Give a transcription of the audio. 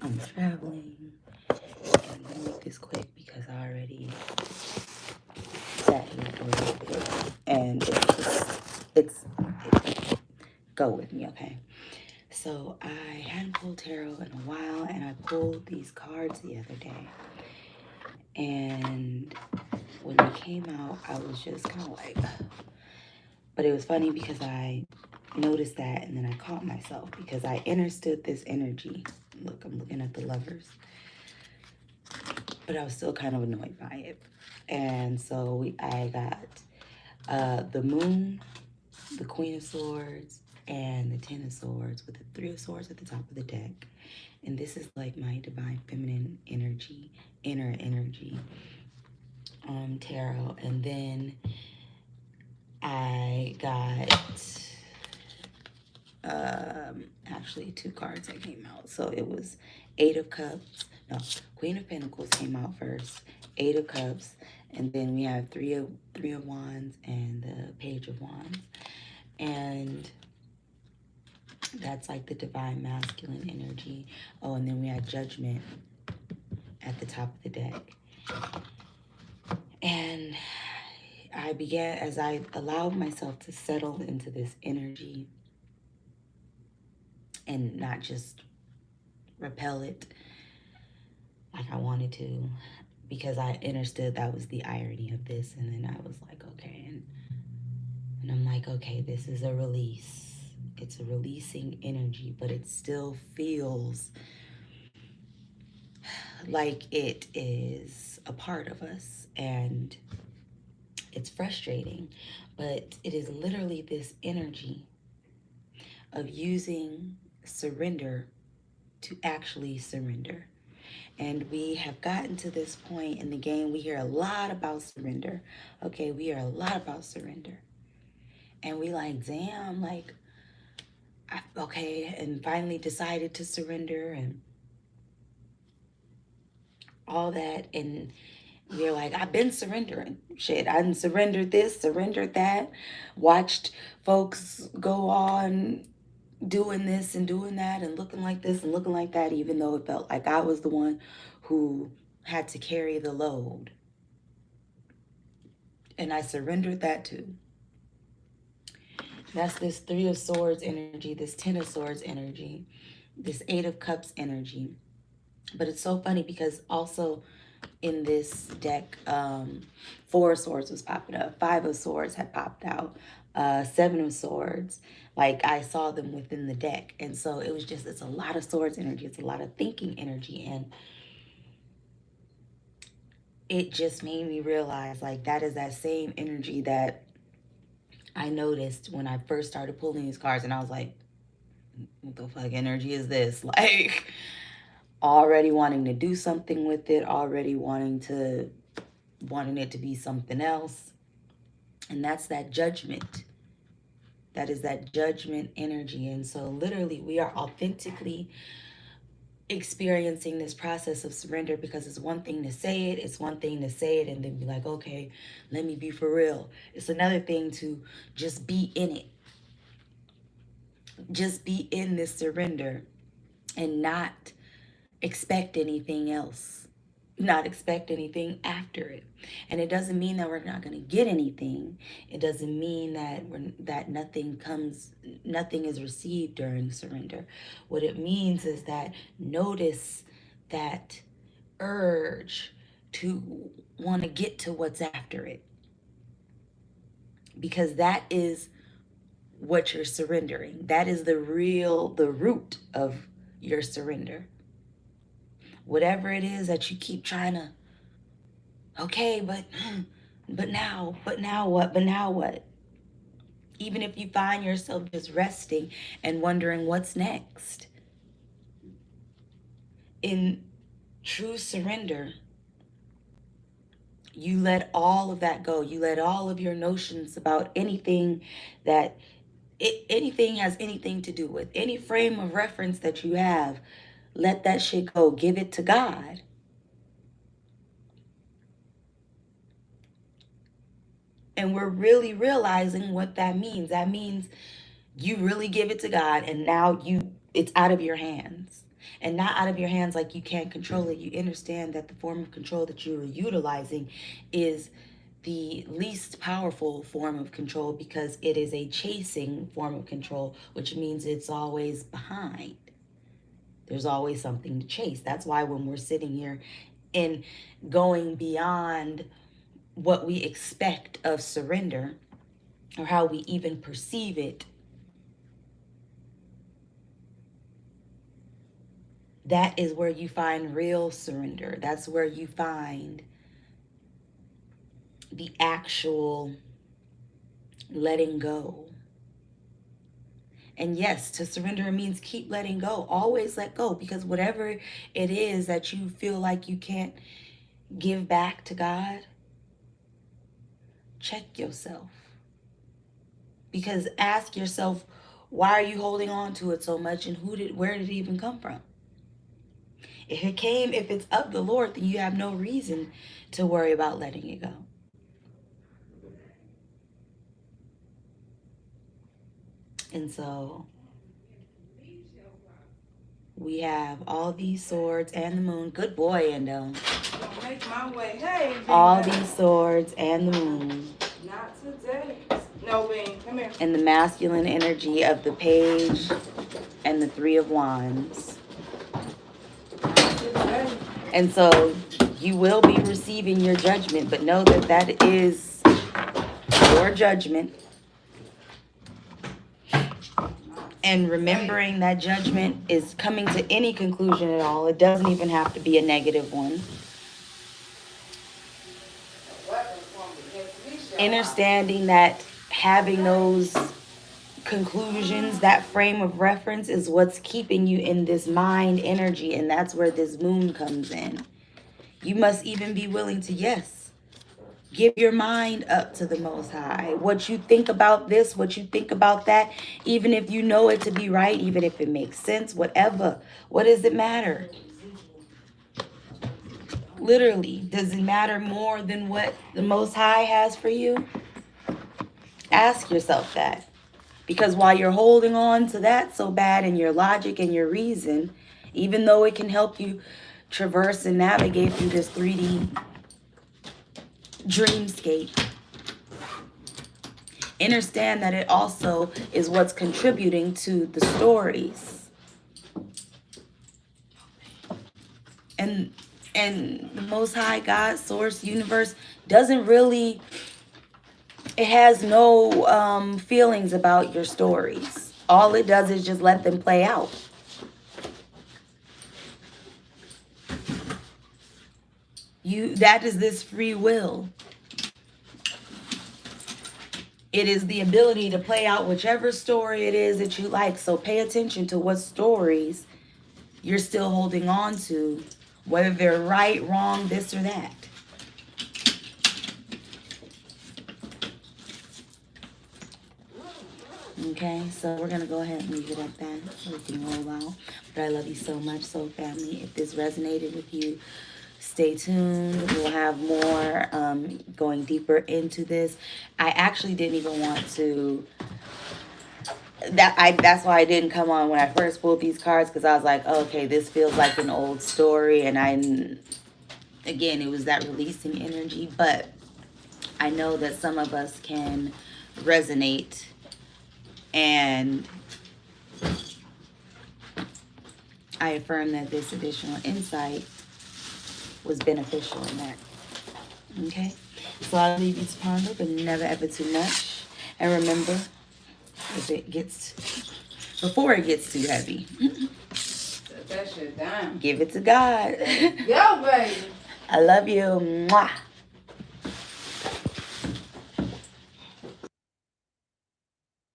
I'm traveling. And I'm gonna make this quick because I already sat here for a little bit. And it's go with me, okay? So I hadn't pulled tarot in a while, and I pulled these cards the other day. And when they came out, I was just kind of like, but it was funny because I noticed that, and then I caught myself because I understood this energy. Look, I'm looking at the lovers, but I was still kind of annoyed by it. And so I got the moon, the queen of swords, and the ten of swords with the three of swords at the top of the deck. And this is like my divine feminine energy, inner energy, tarot. And then I got actually two cards that came out. So it was Eight of Cups. No, Queen of Pentacles came out first. Eight of Cups, and then we have three of Wands and the Page of Wands. And that's like the divine masculine energy. Oh, and then we had Judgment at the top of the deck. And I began, as I allowed myself to settle into this energy and not just repel it like I wanted to, because I understood that was the irony of this. And then I was like, okay. And I'm like, okay, this is a release. It's a releasing energy, but it still feels like it is a part of us. And it's frustrating, but it is literally this energy of using surrender to actually surrender. And we have gotten to this point in the game. We hear a lot about surrender. Okay, we hear a lot about surrender. And we like, damn, like, okay, and finally decided to surrender and all that. And we're like, I've been surrendering. Shit, I surrendered this, surrendered that, watched folks go on doing this and doing that and looking like this and looking like that, even though it felt like I was the one who had to carry the load. And I surrendered that too. That's this Three of Swords energy, this Ten of Swords energy, this Eight of Cups energy. But it's so funny because also in this deck, Four of Swords was popping up. Five of Swords had popped out. Seven of Swords. Like I saw them within the deck. And so it was just, it's a lot of swords energy. It's a lot of thinking energy. And it just made me realize like that is that same energy that I noticed when I first started pulling these cards. And I was like, what the fuck energy is this? Like already wanting to do something with it, already wanting it to be something else. And that's that judgment. That is that judgment energy. And so literally we are authentically experiencing this process of surrender, because it's one thing to say it, it's one thing to say it and then be like, okay, let me be for real. It's another thing to just be in it. Just be in this surrender and not expect anything else, not expect anything after it. And it doesn't mean that we're not going to get anything. It doesn't mean that nothing is received during surrender. What it means is that notice that urge to want to get to what's after it, because that is what you're surrendering. That is the root of your surrender. Whatever it is that you keep trying to, okay, but now what? But now what? Even if you find yourself just resting and wondering what's next. In true surrender, you let all of that go. You let all of your notions about anything that anything has anything to do with, any frame of reference that you have, let that shit go. Give it to God. And we're really realizing what that means. That means you really give it to God, and now it's out of your hands. And not out of your hands like you can't control it. You understand that the form of control that you are utilizing is the least powerful form of control because it is a chasing form of control, which means it's always behind. There's always something to chase. That's why when we're sitting here and going beyond what we expect of surrender or how we even perceive it, that is where you find real surrender. That's where you find the actual letting go. And yes, to surrender means keep letting go. Always let go, because whatever it is that you feel like you can't give back to God, check yourself. Because ask yourself, why are you holding on to it so much, and where did it even come from? If it's of the Lord, then you have no reason to worry about letting it go. And so we have all these swords and the moon. Good boy, Endo. Make my way. Hey, all these swords and the moon. Not today. No, Bean, come here. And the masculine energy of the page and the 3 of wands. And so you will be receiving your judgment, but know that that is your judgment. And remembering that judgment is coming to any conclusion at all. It doesn't even have to be a negative one. Understanding that having those conclusions, that frame of reference, is what's keeping you in this mind energy, and that's where this moon comes in. You must even be willing to, yes, give your mind up to the Most High. What you think about this, what you think about that, even if you know it to be right, even if it makes sense, whatever. What does it matter? Literally, does it matter more than what the Most High has for you? Ask yourself that. Because while you're holding on to that so bad in your logic and your reason, even though it can help you traverse and navigate through this 3D dreamscape, understand that it also is what's contributing to the stories. And the Most High, God, Source, Universe doesn't really, it has no feelings about your stories. All it does is just let them play out. That is this free will. It is the ability to play out whichever story it is that you like. So pay attention to what stories you're still holding on to, whether they're right, wrong, this or that. Okay, so we're going to go ahead and leave it at that so we can roll out. But I love you so much, soul family. If this resonated with you, stay tuned. We'll have more going deeper into this. I actually didn't even want to... That's why I didn't come on when I first pulled these cards, because I was like, oh, okay, this feels like an old story. And again, it was that releasing energy. But I know that some of us can resonate, and I affirm that this additional insight was beneficial in that. Okay? So I'll leave you to ponder, but never ever too much. And remember, before it gets too heavy, Set that shit down. Give it to God. Yo, baby. I love you. Mwah.